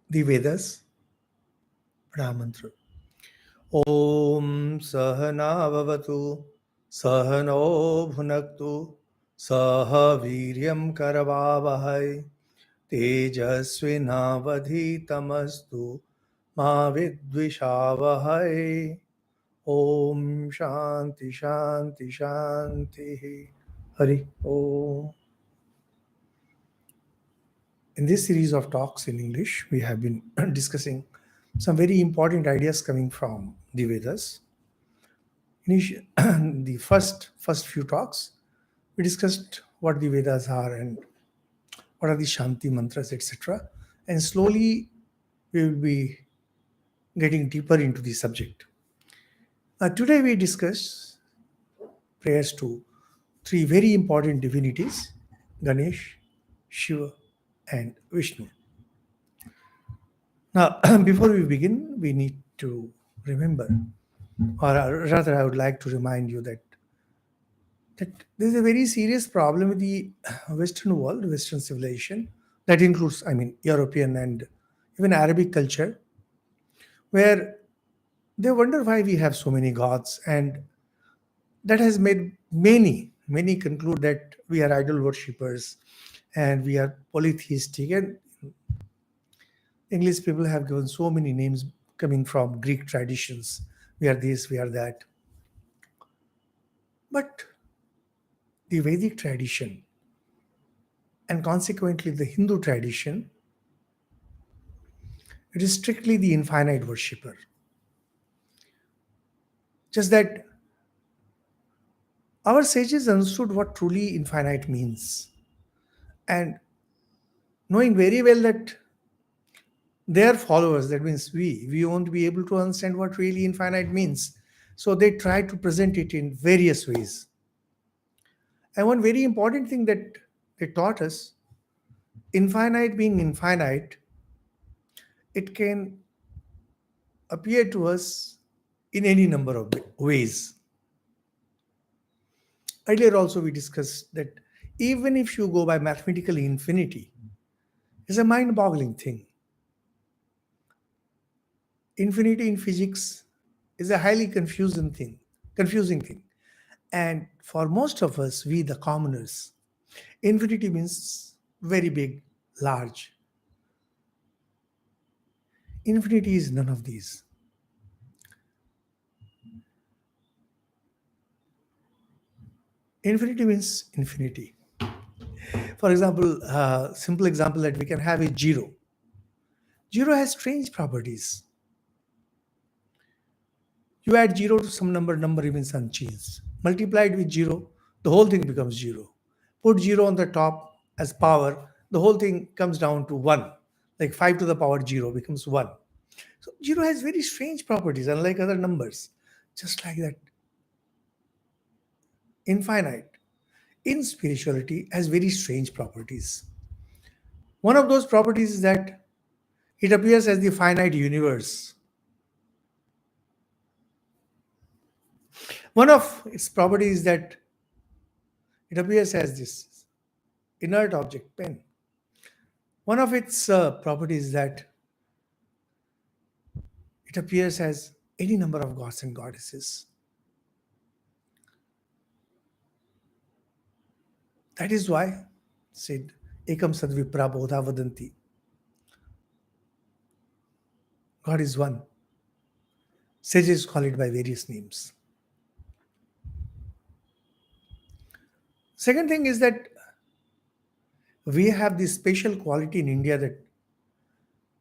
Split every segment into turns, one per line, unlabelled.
the Vedas, Mantra. Om Sahana Vavatu Sahano Bhunaktu Saha Viryam Karavavahai Tejasvinavadhitamastu Ma Vidvishavahai. Om Shanti Shanti Shanti. Hari Om. In this series of talks in English, we have been discussing some very important ideas coming from the Vedas. The first few talks, we discussed what the Vedas are and what are the Shanti mantras, etc. And slowly we will be getting deeper into the subject. Today we discuss prayers to three very important divinities, Ganesh, Shiva, and Vishnu. Now, before we begin, we need to remember, or rather, I would like to remind you that there is a very serious problem with the Western world, Western civilization, that includes, European and even Arabic culture, where they wonder why we have so many gods, and that has made many conclude that we are idol worshippers and we are polytheistic. And English people have given so many names coming from Greek traditions. We are this, we are that. But the Vedic tradition and consequently the Hindu tradition, it is strictly the infinite worshipper. Just that our sages understood what truly infinite means. And knowing very well that their followers, that means we won't be able to understand what really infinite means. So they try to present it in various ways. And one very important thing that they taught us, infinite being infinite, it can appear to us in any number of ways. Earlier also we discussed that even if you go by mathematical infinity, it's a mind-boggling thing. Infinity in physics is a highly confusing thing. And for most of us, we the commoners, infinity means very big, large. Infinity is none of these. Infinity means infinity. For example, simple example that we can have is zero. Zero has strange properties. You add zero to some number remains unchanged. Multiplied with zero, the whole thing becomes zero. Put zero on the top as power, the whole thing comes down to one. Like 5 to the power zero becomes one. So zero has very strange properties, unlike other numbers. Just like that, infinite in spirituality has very strange properties. One of those properties is that it appears as the finite universe. One of its properties is that it appears as this inert object, pen. One of its properties is that it appears as any number of gods and goddesses. That is why said Ekam Sadvipra Bodha Vadanti. God is one. Sages call it by various names. Second thing is that we have this special quality in India that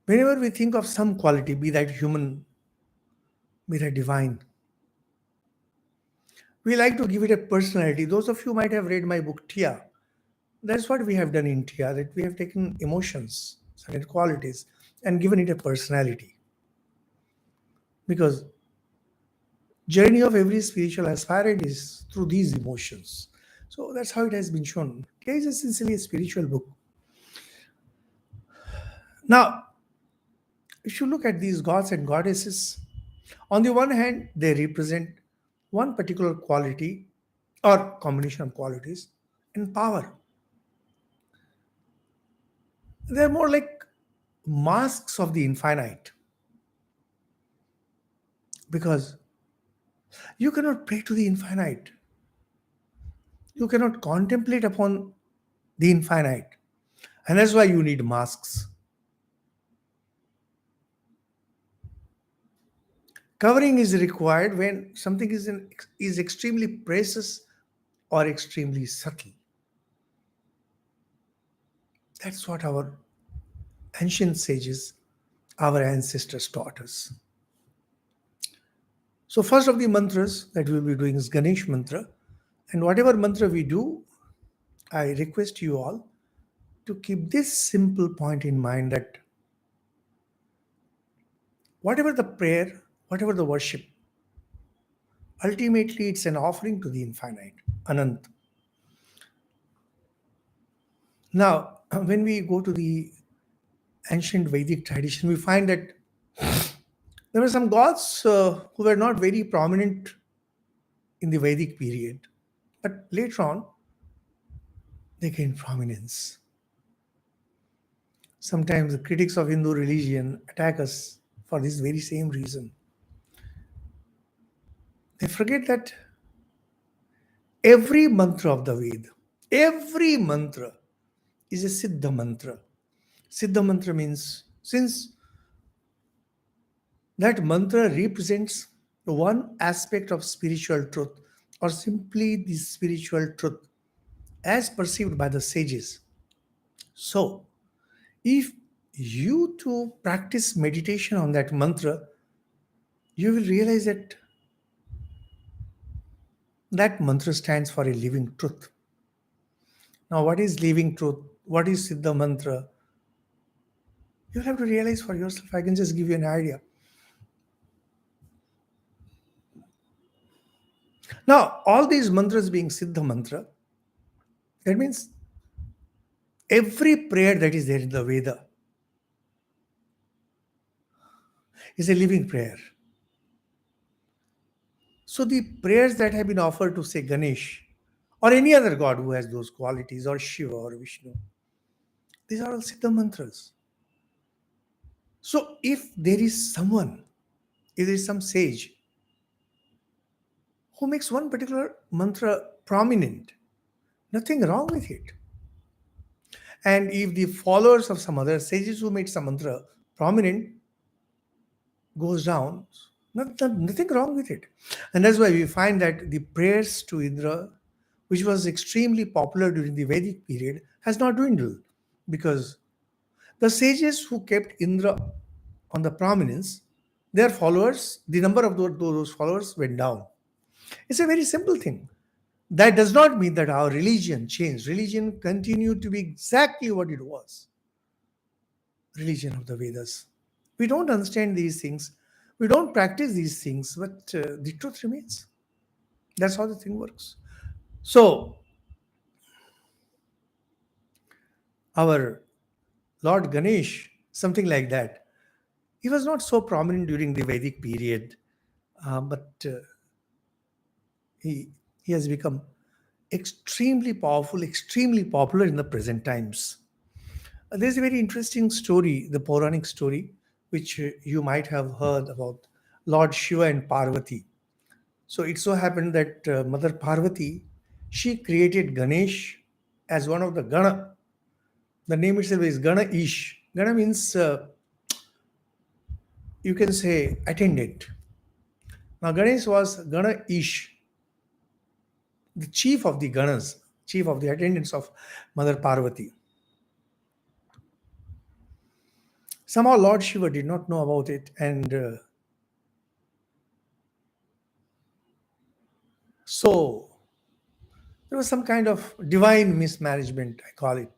whenever we think of some quality, be that human, be that divine, we like to give it a personality. Those of you might have read my book, Tia. That's what we have done in Tia, that we have taken emotions, certain qualities, and given it a personality. Because journey of every spiritual aspirant is through these emotions. So that's how it has been shown. Tia is essentially a spiritual book. Now, if you look at these gods and goddesses, on the one hand, they represent one particular quality or combination of qualities in power. They're more like masks of the infinite, because you cannot pray to the infinite. You cannot contemplate upon the infinite. And that's why you need masks. Covering is required when something is extremely precious or extremely subtle. That's what our ancient sages, our ancestors taught us. So first of the mantras that we'll be doing is Ganesh mantra. And whatever mantra we do, I request you all to keep this simple point in mind, that whatever the prayer, whatever the worship, ultimately it's an offering to the infinite, Anant. Now, when we go to the ancient Vedic tradition, we find that there were some gods who were not very prominent in the Vedic period, but later on they gained prominence. Sometimes the critics of Hindu religion attack us for this very same reason. They forget that every mantra of the Ved, every mantra is a Siddha mantra. Siddha mantra means, since that mantra represents one aspect of spiritual truth, or simply the spiritual truth as perceived by the sages. So, if you to practice meditation on that mantra, you will realize that that mantra stands for a living truth. Now, what is living truth? What is Siddha mantra? You'll have to realize for yourself. I can just give you an idea. Now, all these mantras being Siddha mantra, that means every prayer that is there in the Veda is a living prayer. So the prayers that have been offered to, say, Ganesh or any other god who has those qualities, or Shiva or Vishnu, these are all Siddha mantras. So if there is someone, if there is some sage who makes one particular mantra prominent, nothing wrong with it. And if the followers of some other sages who made some mantra prominent goes down, nothing wrong with it. And that's why we find that the prayers to Indra, which was extremely popular during the Vedic period, has not dwindled, because the sages who kept Indra on the prominence, their followers, the number of those followers went down. It's a very simple thing. That does not mean that our religion changed. Religion continued to be exactly what it was. Religion of the Vedas. We don't understand these things. We don't practice these things, but the truth remains. That's how the thing works. So, our Lord Ganesh, something like that, he was not so prominent during the Vedic period, but he has become extremely powerful, extremely popular in the present times. There's a very interesting story, the Puranic story, which you might have heard about Lord Shiva and Parvati. So it so happened that Mother Parvati, she created Ganesh as one of the Gana. The name itself is Gana Ish. Gana means, you can say, attendant. Now Ganesh was Gana Ish, the chief of the Ganas, chief of the attendants of Mother Parvati. Somehow Lord Shiva did not know about it, and so there was some kind of divine mismanagement, I call it.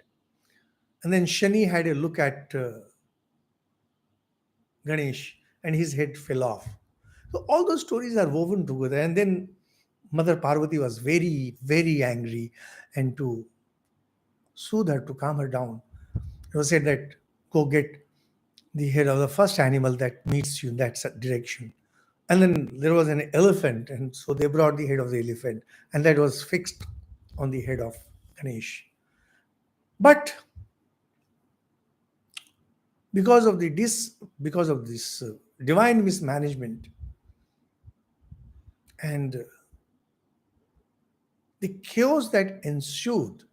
And then Shani had a look at Ganesh, and his head fell off. So all those stories are woven together. And then Mother Parvati was very, very angry, and to soothe her, to calm her down, it was said that go get the head of the first animal that meets you in that direction. And then there was an elephant, and so they brought the head of the elephant, and that was fixed on the head of Ganesh. But because of this divine mismanagement and the chaos that ensued,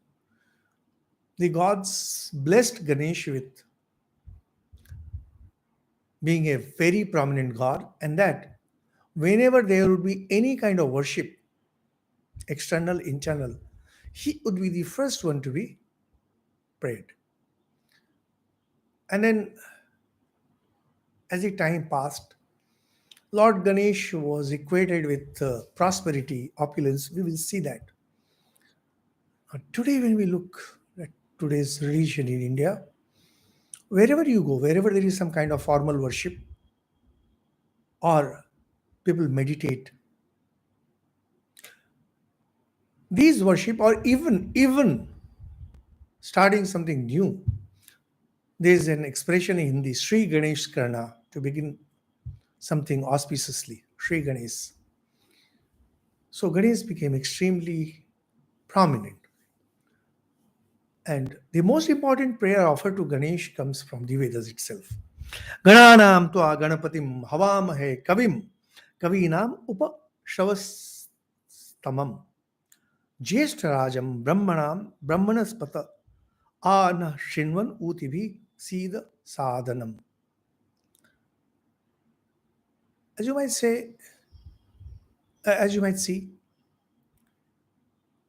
the gods blessed Ganesh with being a very prominent god, and that whenever there would be any kind of worship, external, internal, he would be the first one to be prayed. And then, as the time passed, Lord Ganesh was equated with prosperity, opulence. We will see that. Today, when we look at today's religion in India, wherever you go, wherever there is some kind of formal worship or people meditate, these worship or even starting something new, there is an expression in the Sri Ganesh Karna to begin something auspiciously, Sri Ganesh. So Ganesh became extremely prominent. And the most important prayer offered to Ganesh comes from the Vedas itself. Gananam tva ganapatim havamahe kavim kavinam upashavastamam jeshtarajam brahmanaspata ana shinvan utibhi sida sadhanam. As you might say, as you might see,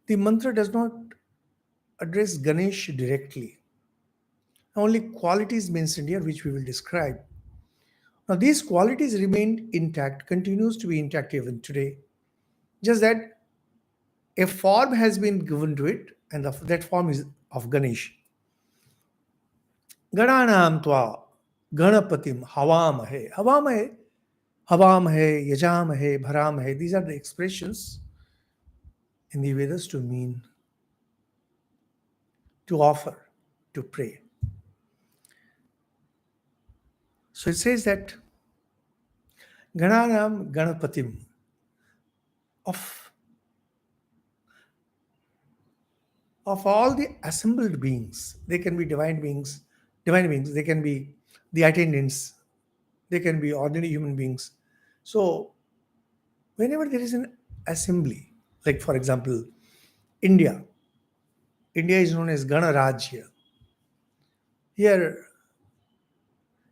the mantra does not address Ganesh directly. Only qualities mentioned here, which we will describe. Now, these qualities remained intact, continues to be intact even today. Just that a form has been given to it, and that form is of Ganesh. Gananam tva ganapatim havamahe. Havamahe, yajamahe, bharamahe. These are the expressions in the Vedas to mean to offer, to pray. So it says that Gananam Ganapatim, of all the assembled beings, they can be divine beings, they can be the attendants, they can be ordinary human beings. So whenever there is an assembly, like for example, India is known as Ganarajya. Here,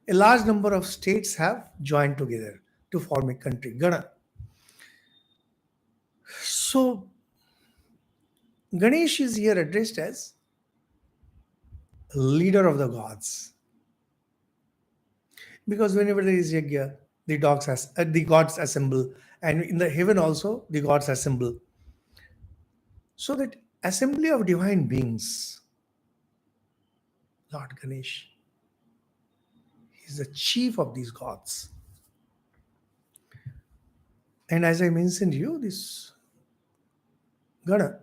a large number of states have joined together to form a country, Gana. So, Ganesh is here addressed as leader of the gods. Because whenever there is yajna, the gods assemble, and in the heaven also, the gods assemble. So that assembly of divine beings, Lord Ganesh, is the chief of these gods. And as I mentioned to you, this Gana,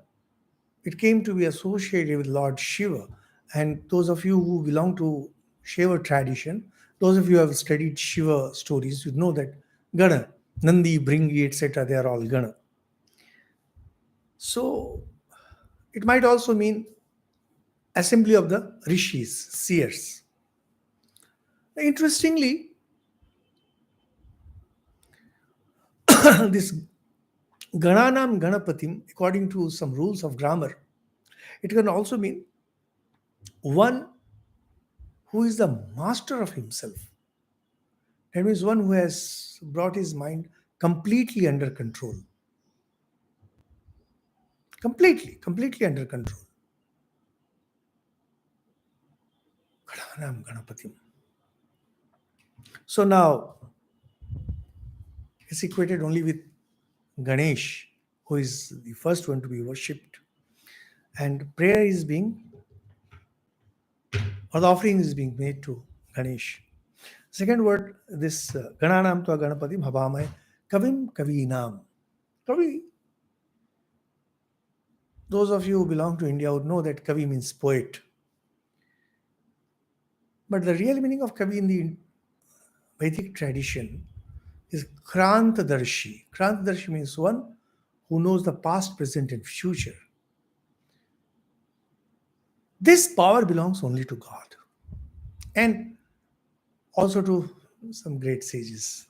it came to be associated with Lord Shiva. And those of you who belong to Shiva tradition, those of you who have studied Shiva stories, you know that Gana, Nandi, Bringi, etc., they are all Gana. So it might also mean assembly of the rishis, seers. Interestingly, this Gananam Ganapatim, according to some rules of grammar, it can also mean one who is the master of himself. That means one who has brought his mind completely under control. Completely under control. Gananam Ganapatim. So now, it's equated only with Ganesh, who is the first one to be worshipped. And prayer is being, or the offering is being made to Ganesh. Second word, this Gananam tva Ganapatim Habamai Kavim Kavinam. Kavi. Those of you who belong to India would know that Kavi means poet. But the real meaning of Kavi in the Vedic tradition is Krantadarshi. Krantadarshi means one who knows the past, present, and future. This power belongs only to God. And also to some great sages.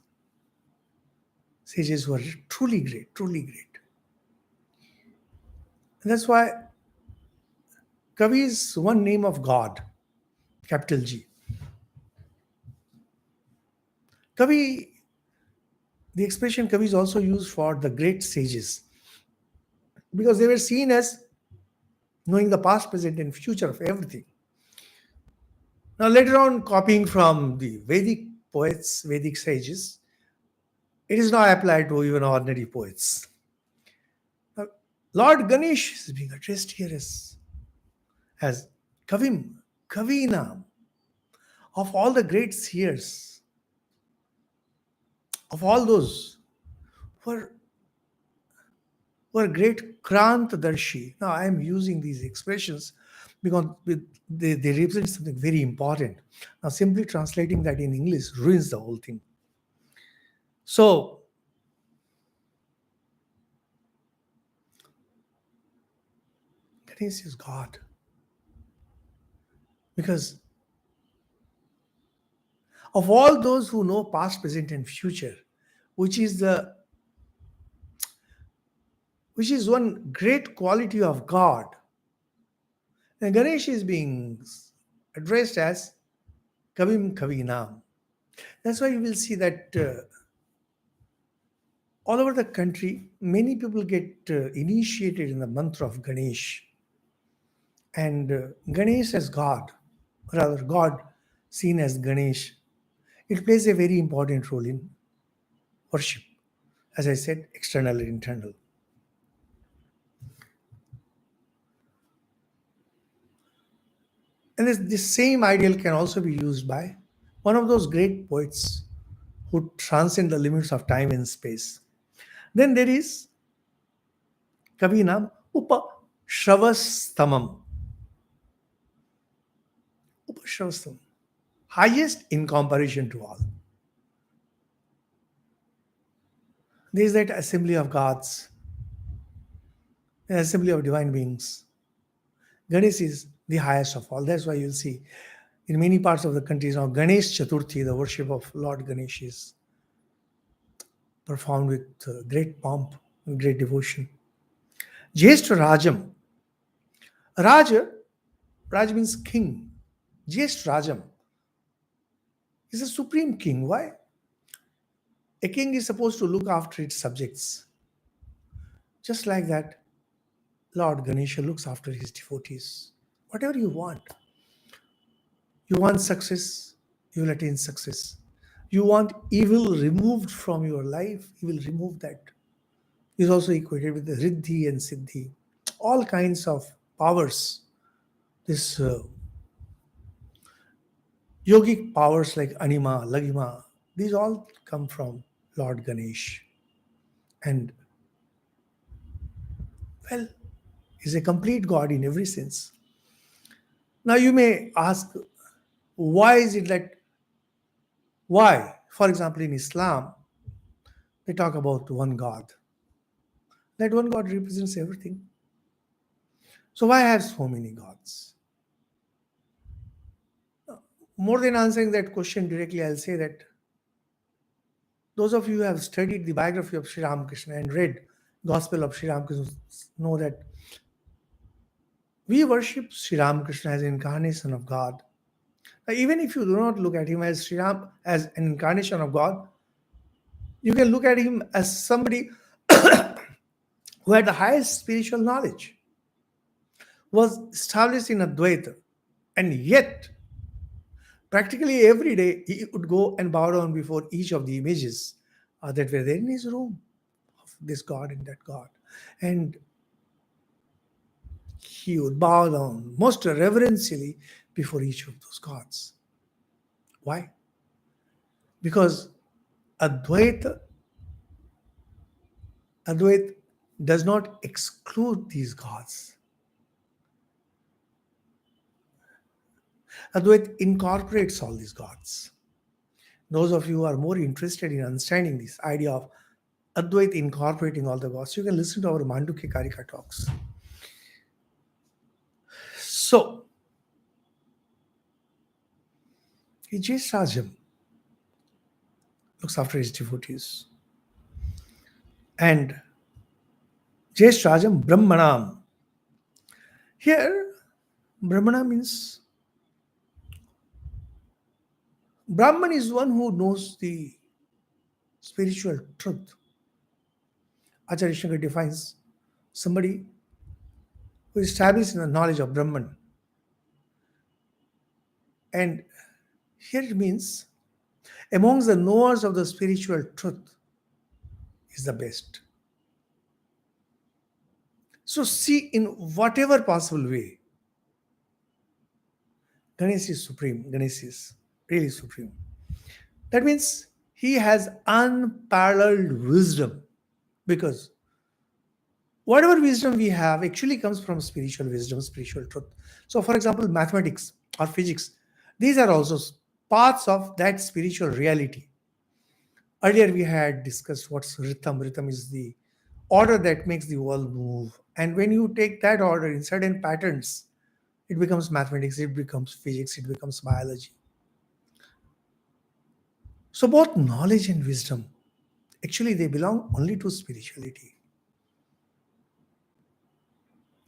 Sages were truly great, truly great. And that's why Kavi is one name of God, capital G. Kavi, the expression Kavi is also used for the great sages because they were seen as knowing the past, present, and future of everything. Now, later on, copying from the Vedic poets, Vedic sages, it is now applied to even ordinary poets. Now, Lord Ganesh is being addressed here as Kavim, Kavinam, of all the great seers, of all those who were great Krantdarshi. Now, I am using these expressions because they represent something very important. Now, simply translating that in English ruins the whole thing. So, Ganesh is God. Because of all those who know past, present, and future, which is one great quality of God, and Ganesh is being addressed as Kavim Kavinam. That's why you will see that all over the country, many people get initiated in the mantra of Ganesh. And Ganesh as God, rather God seen as Ganesh, it plays a very important role in worship. As I said, external and internal. And this same ideal can also be used by one of those great poets who transcend the limits of time and space. Then there is Kavinam Upashravastamam. Upashravastamam, highest in comparison to all. There is that assembly of gods, an assembly of divine beings. Ganesh is the highest of all. That's why you'll see in many parts of the country now Ganesh Chaturthi, the worship of Lord Ganesh, is performed with great pomp and great devotion. Jeshtra Rajam. Raj means king. Jeshtra Rajam is a supreme king. Why? A king is supposed to look after its subjects. Just like that, Lord Ganesha looks after his devotees. Whatever you want. You want success, you will attain success. You want evil removed from your life, he will remove that. He is also equated with the Riddhi and Siddhi. All kinds of powers. This yogic powers like Anima, Lagima, these all come from Lord Ganesh. And, well, he's a complete God in every sense. Now you may ask, why is it that, why? For example, in Islam, they talk about one God. That one God represents everything. So why have so many gods? More than answering that question directly, I'll say that those of you who have studied the biography of Sri Ramakrishna and read Gospel of Sri Ramakrishna know that we worship Sri Ramakrishna as an incarnation of God. Now, even if you do not look at him as Sri Ram as an incarnation of God, you can look at him as somebody who had the highest spiritual knowledge, was established in Advaita, and yet practically every day he would go and bow down before each of the images that were there in his room of this God and that God. And he would bow down most reverentially before each of those gods. Why? Because Advaita does not exclude these gods. Advaita incorporates all these gods. Those of you who are more interested in understanding this idea of Advaita incorporating all the gods, you can listen to our Mandukya Karika talks. So, Jeshtrajam, looks after his devotees. And Jeshtrajam Brahmanam. Here, Brahmana means Brahman is one who knows the spiritual truth. Acharya Shankar defines somebody who is established in the knowledge of Brahman. And here it means amongst the knowers of the spiritual truth is the best. So see, in whatever possible way, Ganesha is supreme. Ganesha is really supreme. That means he has unparalleled wisdom, because whatever wisdom we have actually comes from spiritual wisdom, spiritual truth. So for example, mathematics or physics, these are also parts of that spiritual reality. Earlier we had discussed what's rhythm. Rhythm is the order that makes the world move. And when you take that order in certain patterns, it becomes mathematics, it becomes physics, it becomes biology. So both knowledge and wisdom, actually they belong only to spirituality.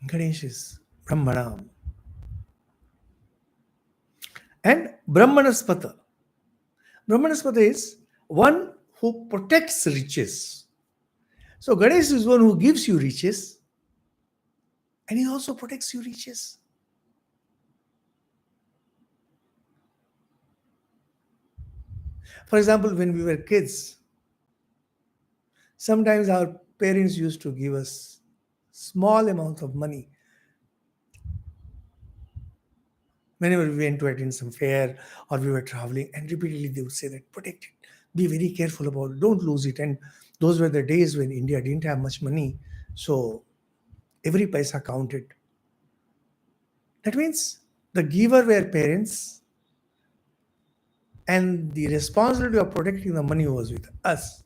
Ganesh is Brahmanam. And Brahmanaspata. Brahmanaspata is one who protects riches. So Ganesh is one who gives you riches, and he also protects your riches. For example, when we were kids, sometimes our parents used to give us small amount of money whenever we went to attend some fair or we were traveling, and repeatedly they would say that protect it, be very careful about it, don't lose it. And those were the days when India didn't have much money, so every paisa counted. That means the giver were parents, and the responsibility of protecting the money was with us.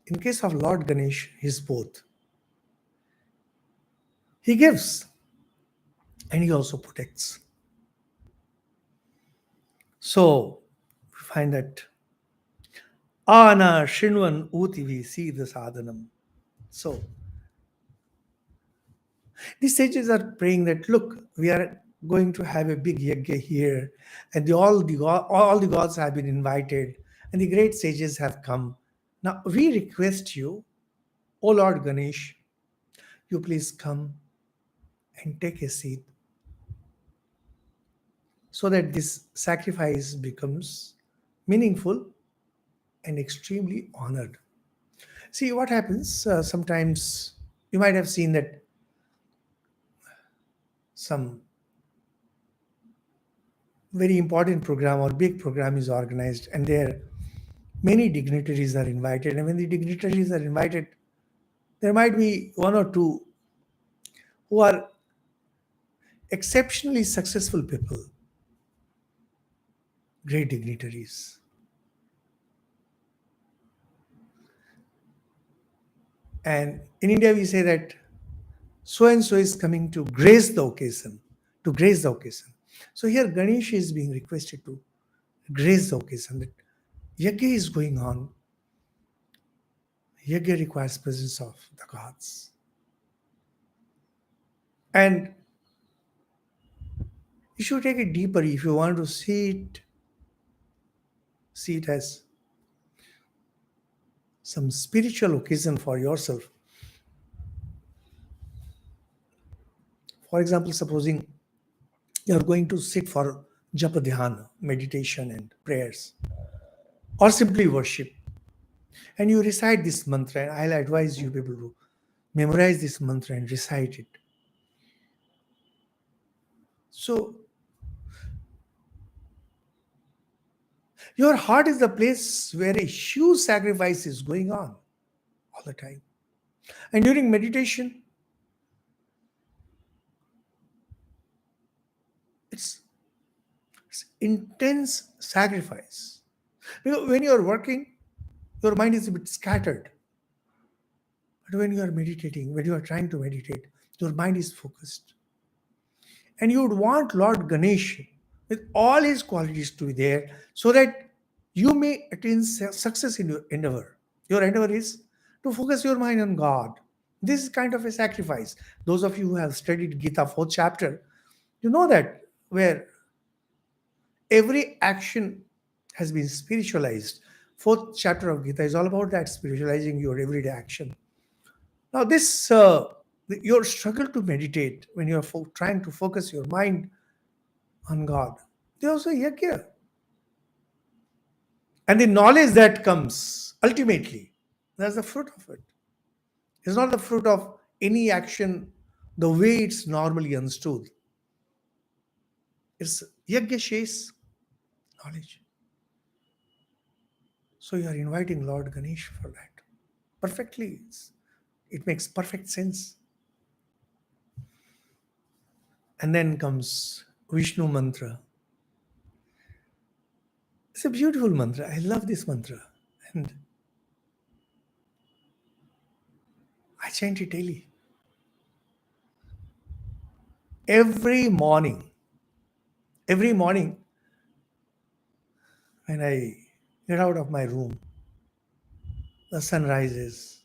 In case of Lord Ganesh, he's both. He gives and he also protects. So we find that Ana Shinvan Utivi see the sadhanam. So these sages are praying that, look, we are going to have a big yajna here, and all the gods have been invited, and the great sages have come. Now we request you, O Lord Ganesh, you please come and take a seat, so that this sacrifice becomes meaningful and extremely honored. See what happens, sometimes you might have seen that some very important program or big program is organized, and there many dignitaries are invited. And when the dignitaries are invited, there might be one or two who are exceptionally successful people, great dignitaries. And in India, we say that so and so is coming to grace the occasion, to grace the occasion. So here Ganesh is being requested to grace the occasion, that yajna is going on. Yajna requires presence of the gods. And you should take it deeper if you want to see it as some spiritual occasion for yourself. For example, supposing you are going to sit for japa dhyana, meditation and prayers, or simply worship, and you recite this mantra, and I'll advise you people to memorize this mantra and recite it. So your heart is the place where a huge sacrifice is going on all the time. And during meditation, it's intense sacrifice. Because when you are working, your mind is a bit scattered. But when you are meditating, when you are trying to meditate, your mind is focused. And you would want Lord Ganesh with all his qualities to be there, so that you may attain success in your endeavor. Your endeavor is to focus your mind on God. This is kind of a sacrifice. Those of you who have studied Gita, fourth chapter, you know that where every action has been spiritualized. Fourth chapter of Gita is all about that, spiritualizing your everyday action. Now, this your struggle to meditate when you are trying to focus your mind on God. They also yajna. And the knowledge that comes ultimately, that's the fruit of it. It's not the fruit of any action the way it's normally understood. It's yajna shays knowledge. So you are inviting Lord Ganesha for that. Perfectly. It makes perfect sense. And then comes Vishnu Mantra. It's a beautiful mantra. I love this mantra. And I chant it daily. Every morning, when I get out of my room, the sun rises.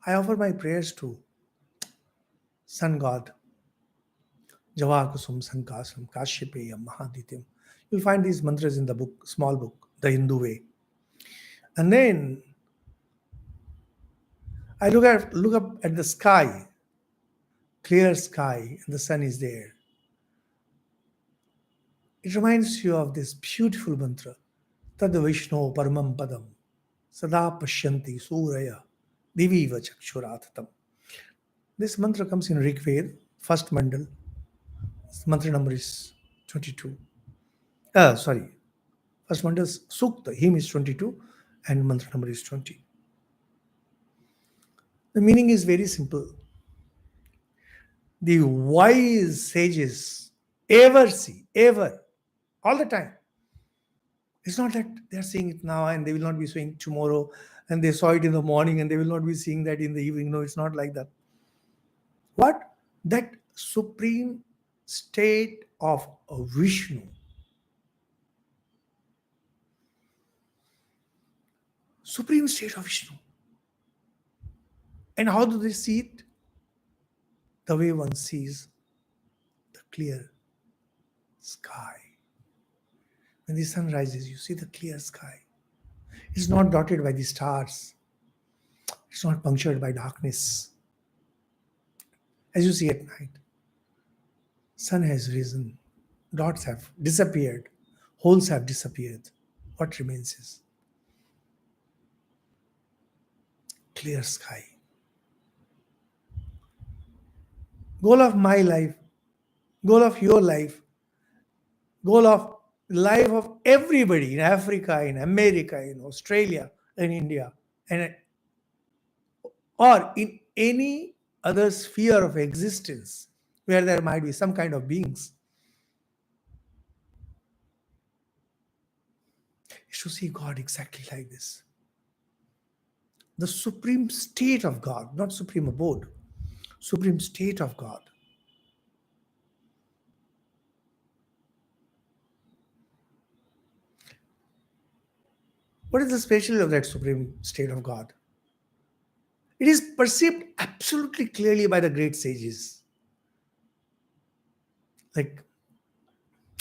I offer my prayers to Sun God. Javakusum Sankasam Kashyapeyam Mahadityam. You'll find these mantras in the book, small book, The Hindu Way. And then I look up at the sky, clear sky, and the sun is there. It reminds you of this beautiful mantra, Tad Vishnu Paramam Padam, Sada Pashyanti Suraya, Diviva Chakshuratatam. This mantra comes in Rig Veda, first mandal. Mantra number is 22. First mandal is Sukta, hymn is 22, and mantra number is 20. The meaning is very simple. The wise sages ever see, all the time. It's not that they're seeing it now and they will not be seeing it tomorrow, and they saw it in the morning and they will not be seeing that in the evening. No, it's not like that. What? That supreme state of Vishnu. Supreme state of Vishnu. And how do they see it? The way one sees the clear sky. When the sun rises, you see the clear sky. It's not dotted by the stars. It's not punctured by darkness. As you see at night, sun has risen, dots have disappeared, holes have disappeared. What remains is clear sky. Goal of my life, goal of your life, goal of life of everybody in Africa, in America, in Australia, in India, and or in any other sphere of existence where there might be some kind of beings, is to see God exactly like this. The supreme state of God, not supreme abode, supreme state of God. What is the specialty of that supreme state of God? It is perceived absolutely clearly by the great sages. Like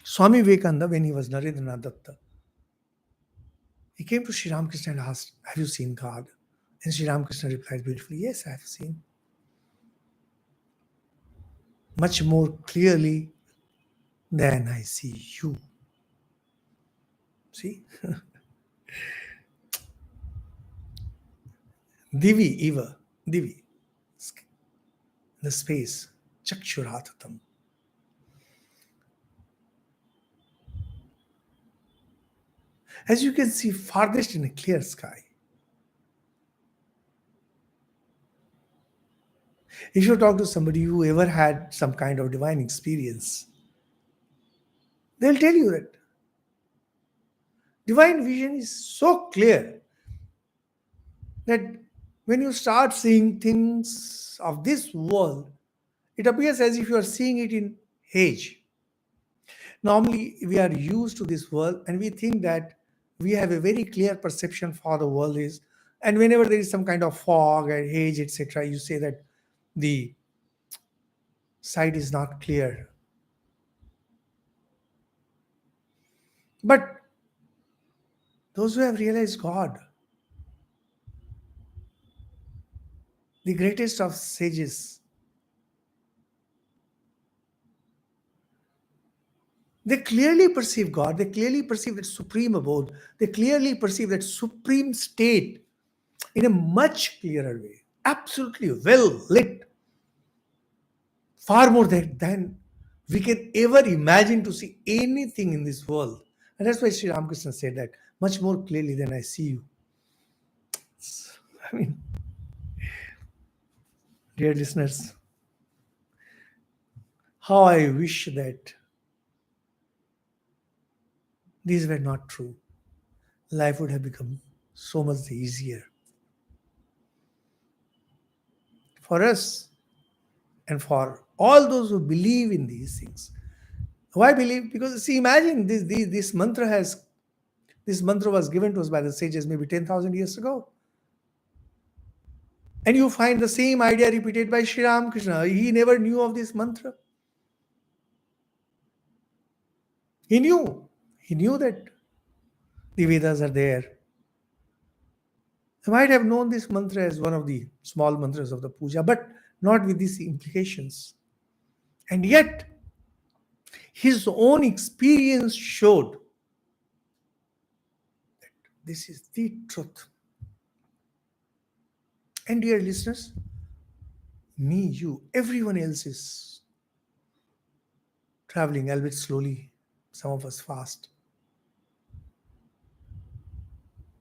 Swami Vivekananda, when he was Narendranath Datta, he came to Sri Ramakrishna and asked, "Have you seen God?" And Sri Ramakrishna replied beautifully, "Yes, I have seen. Much more clearly than I see you." See? Divi Eva, Divi, the space, Chakshuratatam. As you can see, farthest in a clear sky. If you talk to somebody who ever had some kind of divine experience, they'll tell you that divine vision is so clear that when you start seeing things of this world, it appears as if you are seeing it in age. Normally, we are used to this world and we think that we have a very clear perception for the world is. And whenever there is some kind of fog and haze, etc., you say that the sight is not clear. But those who have realized God, the greatest of sages, they clearly perceive God, they clearly perceive that supreme abode, they clearly perceive that supreme state in a much clearer way, absolutely well lit, far more than we can ever imagine to see anything in this world. And that's why Sri Ramakrishna said that much more clearly than I see you. I mean, dear listeners, how I wish that these were not true. Life would have become so much easier for us and for all those who believe in these things. Why believe? Because see, imagine this mantra was given to us by the sages maybe 10,000 years ago. And you find the same idea repeated by Sri Ramakrishna. He never knew of this mantra. He knew. He knew that the Vedas are there. He might have known this mantra as one of the small mantras of the puja, but not with these implications. And yet, his own experience showed that this is the truth. And dear listeners, me, you, everyone else is traveling, albeit slowly, some of us fast,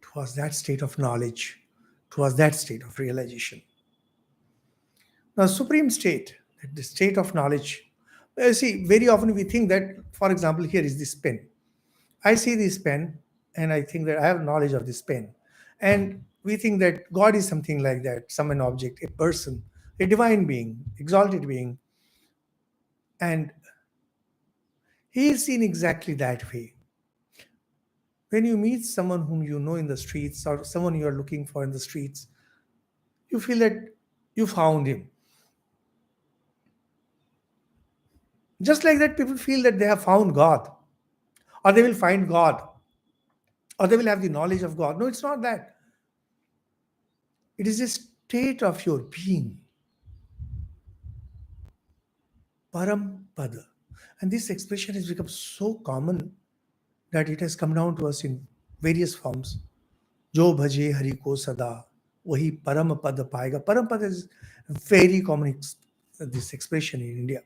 towards that state of knowledge, towards that state of realization. Now, supreme state, the state of knowledge. See, very often we think that, for example, here is this pen. I see this pen and I think that I have knowledge of this pen. And we think that God is something like that, some an object, a person, a divine being, exalted being. And he is seen exactly that way. When you meet someone whom you know in the streets or someone you are looking for in the streets, you feel that you found him. Just like that, people feel that they have found God, or they will find God, or they will have the knowledge of God. No, it's not that. It is a state of your being. Param Pada. And this expression has become so common that it has come down to us in various forms. Jo bhaje hari ko sada, wahi param pada paega. Param pada is very common, this expression in India.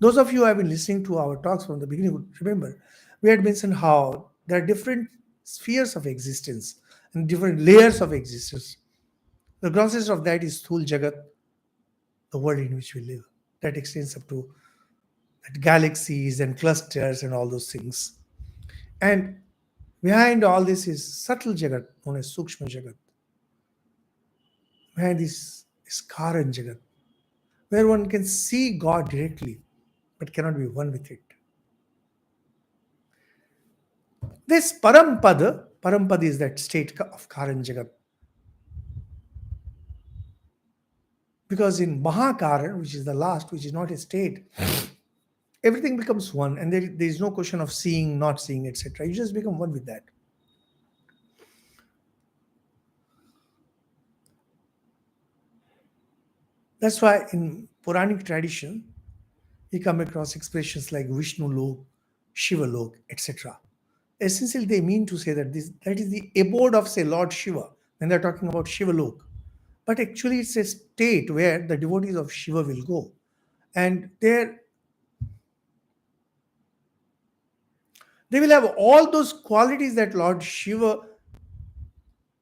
Those of you who have been listening to our talks from the beginning would remember we had mentioned how there are different spheres of existence and different layers of existence. The grossest of that is Thul Jagat, the world in which we live. That extends up to galaxies and clusters and all those things. And behind all this is subtle Jagat, known as Sukshma Jagat. Behind this is Karan Jagat, where one can see God directly, but cannot be one with it. This Parampada is that state of Karan Jagat. Because in Mahakaran, which is the last, which is not a state, everything becomes one, and there is no question of seeing, not seeing, etc. You just become one with that. That's why in Puranic tradition, you come across expressions like Vishnu Lok, Shiva Lok, etc. Essentially, they mean to say that that is the abode of, say, Lord Shiva, when they're talking about Shiva Lok. But actually, it's a state where the devotees of Shiva will go. And there they will have all those qualities that Lord Shiva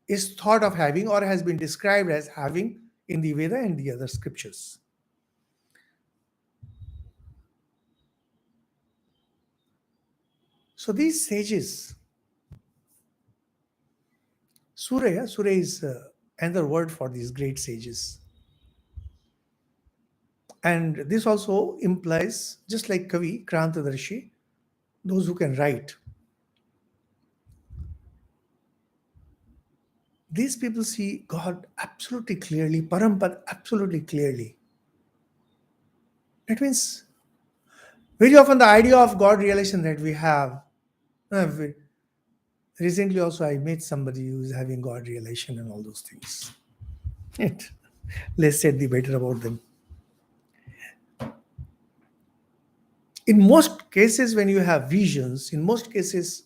is thought of having or has been described as having in the Veda and the other scriptures. So these sages, Surya is another word for these great sages. And this also implies, just like Kavi, Krantadarshi, those who can write. These people see God absolutely clearly, Parampad absolutely clearly. That means very often the idea of God realization that we have, recently also I met somebody who is having God realization and all those things. It, less said the better about them. In most cases, when you have visions, in most cases,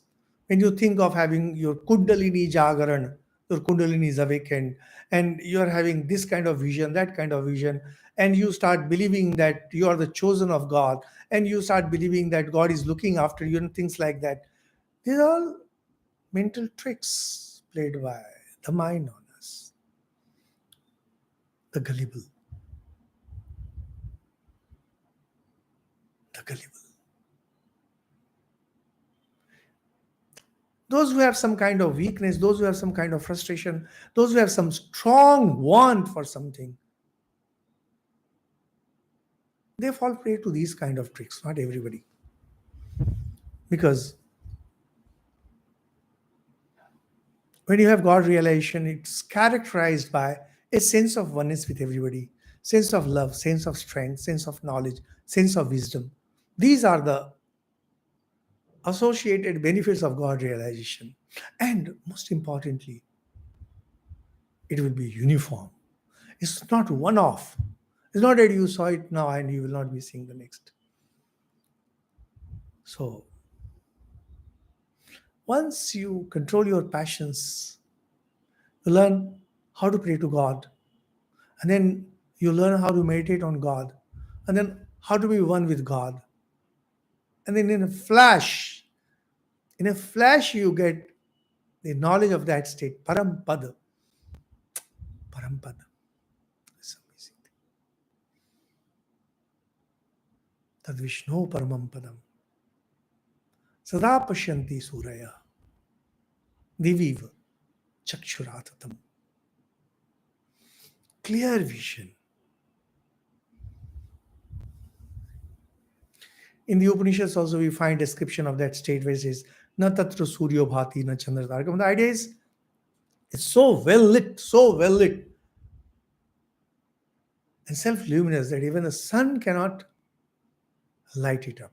when you think of having your Kundalini Jagaran, your Kundalini is awakened, and you are having this kind of vision, that kind of vision, and you start believing that you are the chosen of God, and you start believing that God is looking after you, and things like that. These are all mental tricks played by the mind on us, the gullible, the gullible. Those who have some kind of weakness, those who have some kind of frustration, those who have some strong want for something, they fall prey to these kind of tricks. Not everybody. Because when you have God realization, it's characterized by a sense of oneness with everybody, sense of love, sense of strength, sense of knowledge, sense of wisdom. These are the associated benefits of God realization. And most importantly, it will be uniform. It's not one off. It's not that you saw it now and you will not be seeing the next. So, once you control your passions, you learn how to pray to God, and then you learn how to meditate on God, and then how to be one with God. And then in a flash, you get the knowledge of that state, Parampada. Parampada. It's amazing. Tad Vishnu Paramam Padam. Sada Pashyanti Suraya. Diviva Chakshuratatam. Clear vision. In the Upanishads also we find description of that state where it says, Na tatra suryo bhati na chandra tarakam. The idea is, it's so well lit, and self-luminous that even the sun cannot light it up.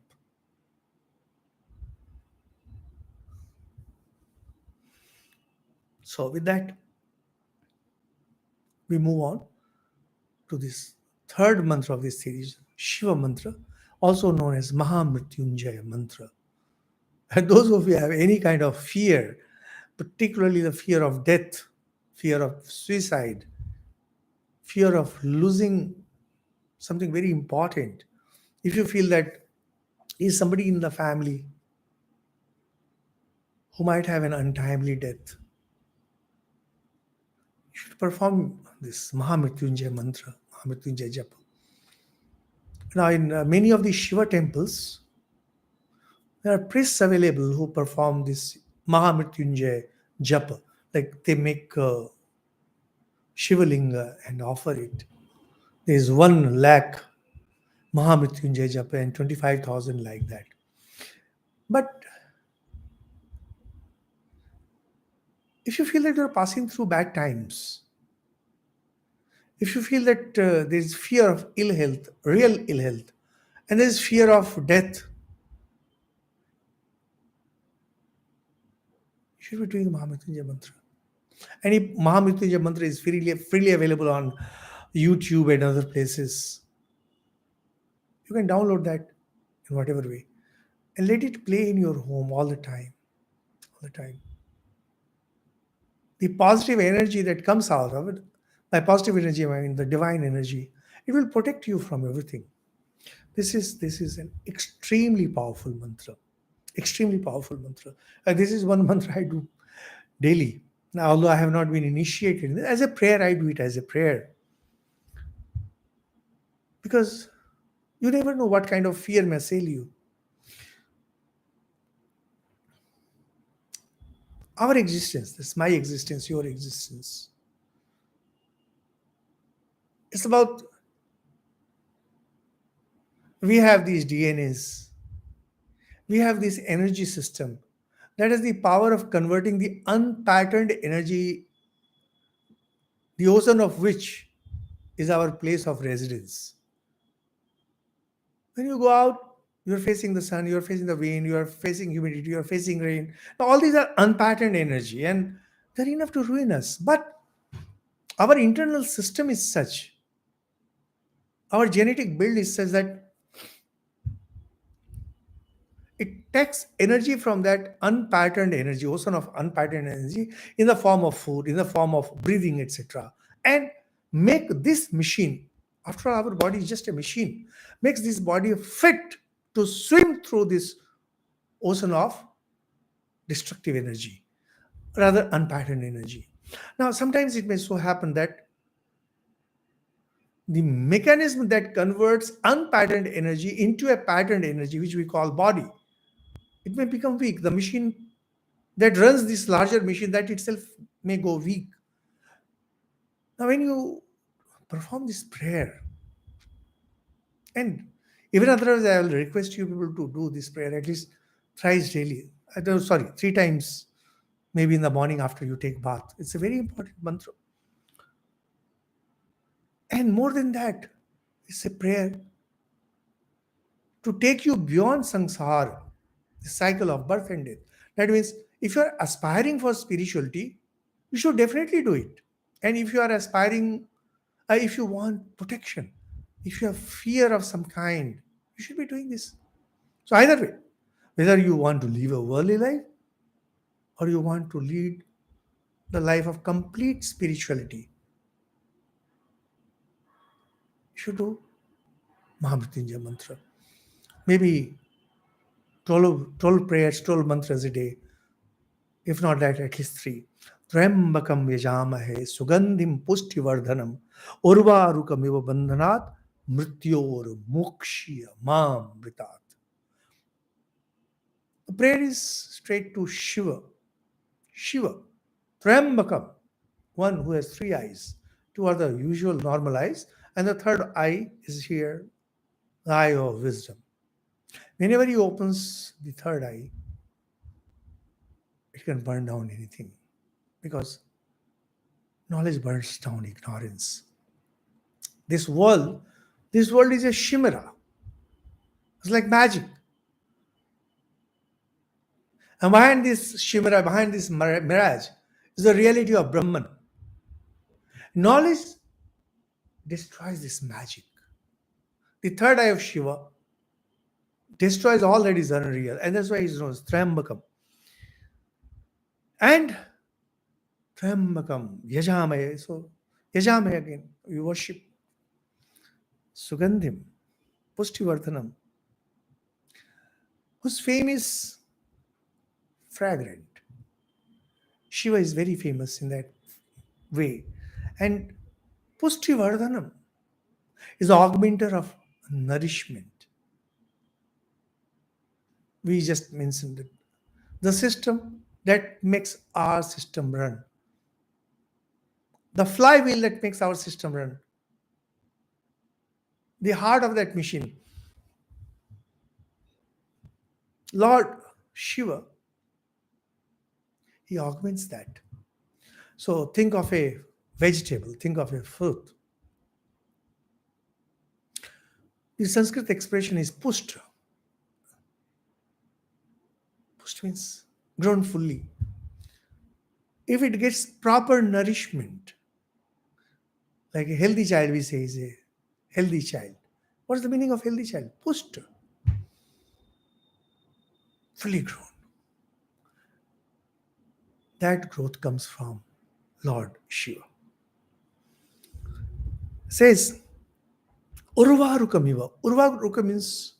So with that, we move on to this third mantra of this series, Shiva Mantra, also known as Mahamrityunjay Mantra. And those of you who have any kind of fear, particularly the fear of death, fear of suicide, fear of losing something very important, if you feel that is somebody in the family who might have an untimely death, you should perform this Mahamrityunjay Mantra, Mahamrityunjay Japa. Now, in many of the Shiva temples, there are priests available who perform this Mahamrityunjay Japa. Like they make Shivalinga and offer it. There is 1 lakh Mahamrityunjay Japa and 25,000 like that. But if you feel that you're passing through bad times, if you feel that there's fear of ill health, real ill health, and there's fear of death, you should be doing Mahamrityunjay Mantra. And if Mahamrityunjay Mantra is freely available on YouTube and other places, you can download that in whatever way and let it play in your home all the time. All the time. The positive energy that comes out of it, by positive energy, I mean the divine energy, it will protect you from everything. This is an extremely powerful mantra. Extremely powerful mantra. This is one mantra I do daily. Now, although I have not been initiated as a prayer, I do it as a prayer. Because you never know what kind of fear may assail you. Our existence, this my existence, your existence. It's about We have these DNAs, we have this energy system that has the power of converting the unpatterned energy, the ocean of which is our place of residence. When you go out, you're facing the sun, you're facing the wind, you're facing humidity, you're facing rain. Now, all these are unpatterned energy and they're enough to ruin us. But our internal system is such, our genetic build is such that it takes energy from that unpatterned energy, ocean of unpatterned energy, in the form of food, in the form of breathing, etc. And make this machine, after all, our body is just a machine, makes this body fit to swim through this ocean of destructive energy, rather unpatterned energy. Now, sometimes it may so happen that the mechanism that converts unpatterned energy into a patterned energy, which we call body, it may become weak. The machine that runs this larger machine, that itself may go weak. Now, when you perform this prayer, and even otherwise, I will request you people to do this prayer at least thrice daily. Sorry, 3 times, maybe in the morning after you take bath. It's a very important mantra. And more than that, it's a prayer to take you beyond samsara, the cycle of birth and death. That means if you're aspiring for spirituality, you should definitely do it. And if you are aspiring, if you want protection, if you have fear of some kind, you should be doing this. So either way, whether you want to live a worldly life or you want to lead the life of complete spirituality, you should do Mahamrityunjay mantra. Maybe 12 prayers, 12 mantras a day. If not that, at least 3. Trambakam yajamahe sugandhim pushtivardhanam urvarukamiva bandhanat mrityor mokshya mamritat. The prayer is straight to Shiva. Shiva. Trambakam, one who has 3 eyes. 2 are the usual normal eyes, and the third eye is here, the eye of wisdom. Whenever he opens the third eye, it can burn down anything, because knowledge burns down ignorance. This world is a chimera. It's like magic. And behind this chimera, behind this mirage, is the reality of Brahman. Knowledge destroys this magic. The third eye of Shiva destroys all that is unreal, and that's why he's known as Trambakam. And Trambakam, Yajamaya. So, Yajamaya again, we worship. Sugandhim, Pushtivardhanam, whose fame is fragrant. Shiva is very famous in that way. And Pushtivardhanam is the augmenter of nourishment. We just mentioned it. The system that makes our system run. The flywheel that makes our system run. The heart of that machine. Lord Shiva, he augments that. So think of a vegetable, think of a fruit. The Sanskrit expression is pusht. Pusht means grown fully. If it gets proper nourishment, like a healthy child, we say is a healthy child. What is the meaning of healthy child? Pusht. Fully grown. That growth comes from Lord Shiva. Says, Urvarukamiva. Urvaruka means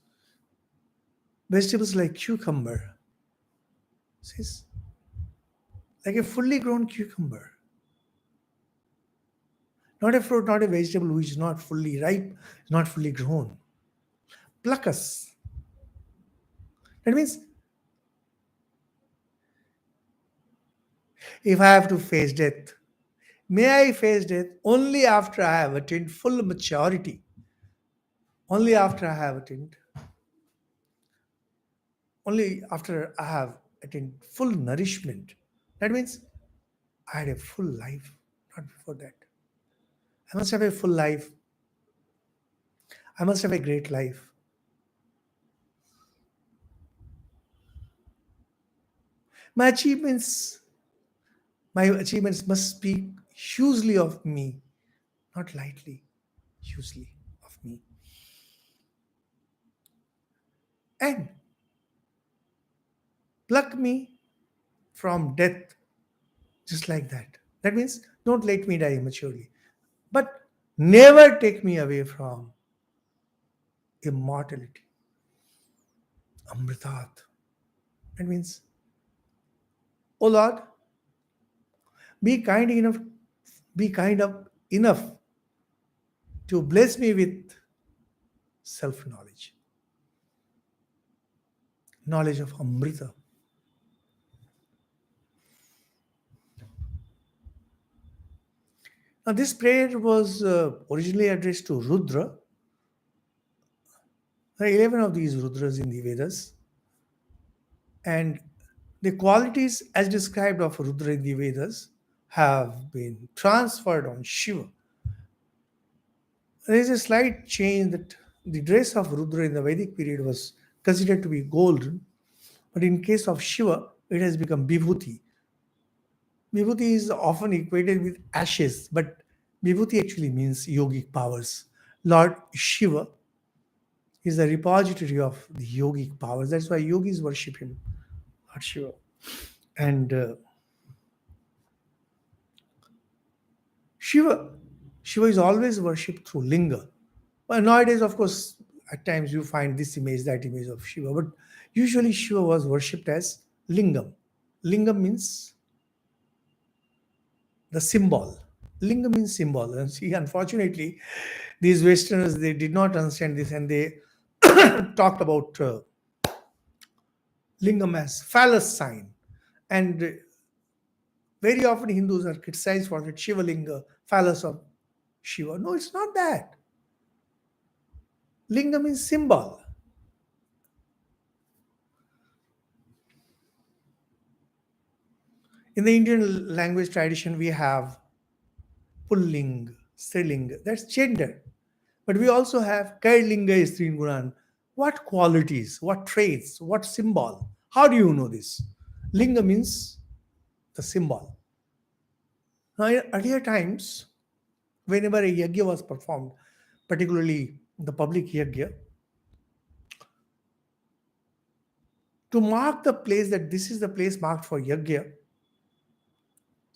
vegetables like cucumber. Says, like a fully grown cucumber. Not a fruit, not a vegetable which is not fully ripe, not fully grown. Pluck us. That means, if I have to face death, may I face death only after I have attained full maturity. Only after I have attained, only after I have attained full nourishment. That means I had a full life, not before that. I must have a full life. I must have a great life. My achievements, my achievements must speak hugely of me, not lightly, hugely of me. And pluck me from death just like that. That means don't let me die immaturely, but never take me away from immortality, amritat. That means, oh Lord, be kind enough, be kind of enough to bless me with self-knowledge, knowledge of Amrita. Now, this prayer was originally addressed to Rudra. There are 11 of these Rudras in the Vedas, and the qualities as described of Rudra in the Vedas have been transferred on Shiva. There is a slight change that the dress of Rudra in the Vedic period was considered to be golden, but in case of Shiva, it has become Vibhuti. Vibhuti is often equated with ashes, but Vibhuti actually means yogic powers. Lord Shiva is the repository of the yogic powers. That's why yogis worship him, Lord Shiva. And Shiva, Shiva is always worshipped through linga. Well, nowadays, of course, at times you find this image, that image of Shiva, but usually Shiva was worshipped as lingam. Lingam means the symbol. Linga means symbol. And see, unfortunately, these Westerners, they did not understand this and they talked about lingam as phallus sign. And very often Hindus are criticized for that Shiva Linga, phallus of Shiva. No, it's not that. Linga means symbol. In the Indian language tradition, we have pulling, striling, that's gender. But we also have Kairlinga Stringunan. What qualities, what traits, what symbol? How do you know this? Linga means the symbol. Now, in earlier times, whenever a yajna was performed, particularly the public yajna, to mark the place that this is the place marked for yajna,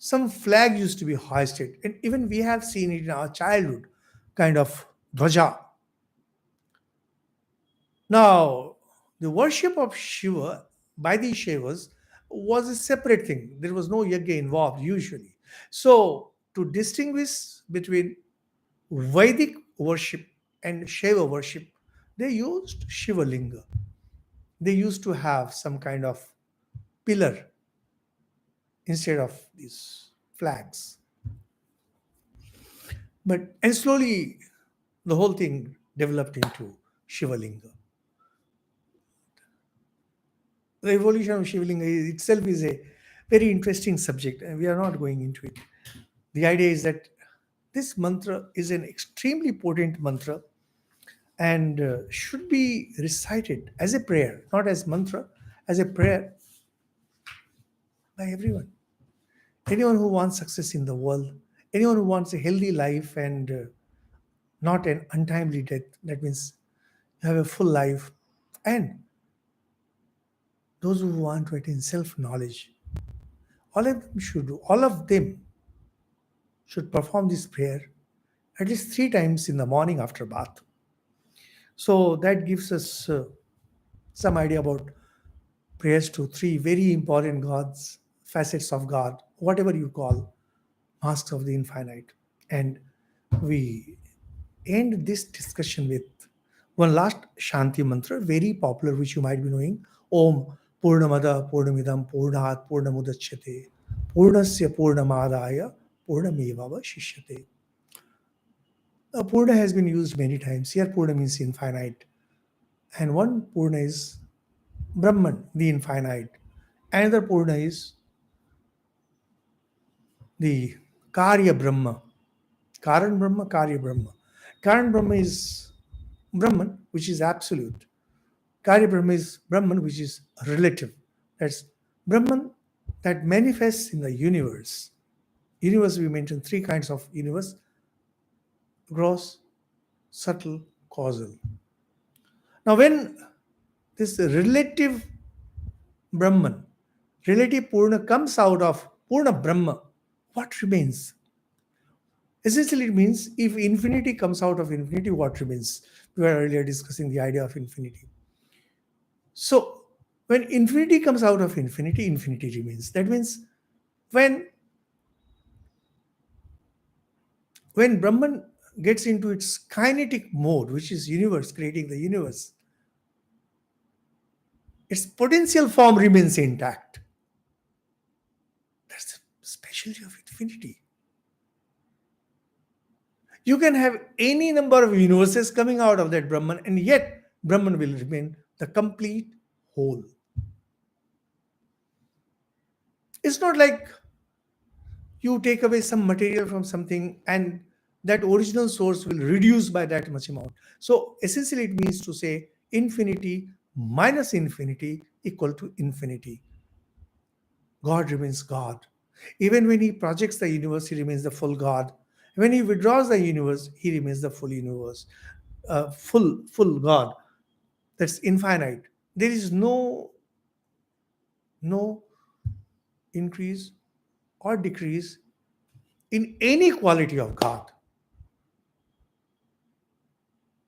some flag used to be hoisted. And even we have seen it in our childhood, kind of dhwaja. Now, the worship of Shiva by the Shaivas was a separate thing. There was no yajna involved usually. So, to distinguish between Vedic worship and Shaiva worship, they used Shiva Linga. They used to have some kind of pillar instead of these flags. And slowly the whole thing developed into Shiva Linga. The evolution of Shiva Linga itself is a very interesting subject, and we are not going into it. The idea is that this mantra is an extremely potent mantra and should be recited as a prayer, not as mantra, as a prayer by everyone. Anyone who wants success in the world, anyone who wants a healthy life and not an untimely death, that means you have a full life, and those who want to attain self-knowledge, all of them should perform this prayer at least 3 times in the morning after bath. So that gives us some idea about prayers to three very important gods, facets of God, whatever you call, masks of the infinite. And we end this discussion with one last Shanti mantra, very popular, which you might be knowing. Om Purnamada Purnamidam Purnat Purnamudachyate Purnasya Purnamadaya Purnamevava Shishyate. Purna has been used many times. Here, Purna means infinite. And one Purna is Brahman, the infinite. Another Purna is the Karya Brahma. Karan Brahma, Karya Brahma. Karan Brahma is Brahman, which is absolute. Karya Brahma is Brahman, which is relative. That's Brahman that manifests in the universe. Universe, we mentioned three kinds of universe: gross, subtle, causal. Now, when this relative Brahman, relative Purna comes out of Purna Brahma, what remains? Essentially, it means if infinity comes out of infinity, what remains? We were earlier discussing the idea of infinity. So, when infinity comes out of infinity, infinity remains. That means when Brahman gets into its kinetic mode, which is universe, creating the universe, its potential form remains intact. That's the specialty of infinity. You can have any number of universes coming out of that Brahman, and yet Brahman will remain the complete whole. It's not like you take away some material from something and that original source will reduce by that much amount. So essentially, it means to say infinity minus infinity equal to infinity. God remains God. Even when he projects the universe, he remains the full God. When he withdraws the universe, he remains the full universe, full God. That's infinite. There is no increase or decrease in any quality of God.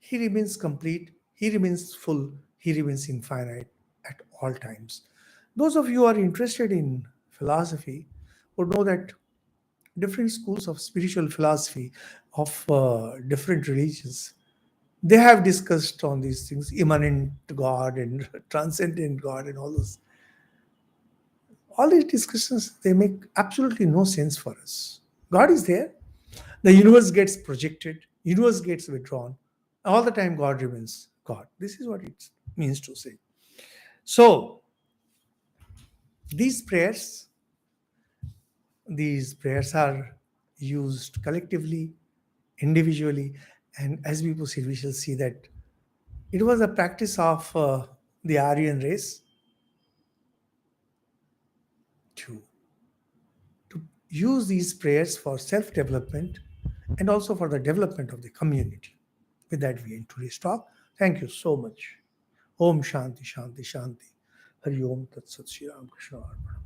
He remains complete, he remains full, he remains infinite at all times. Those of you who are interested in philosophy would know that different schools of spiritual philosophy of different religions, they have discussed on these things: immanent God and transcendent God and all these discussions, they make absolutely no sense for us. God is there, the universe gets projected, universe gets withdrawn, all the time God remains God. This is what it means to say. So these prayers are used collectively, individually, and as we proceed, we shall see that it was a practice of the Aryan race to use these prayers for self-development and also for the development of the community. With that, we end today's talk. Thank you so much. Om Shanti Shanti Shanti. Hari Om Tat Sat Shri Ram Krishna Arpanam.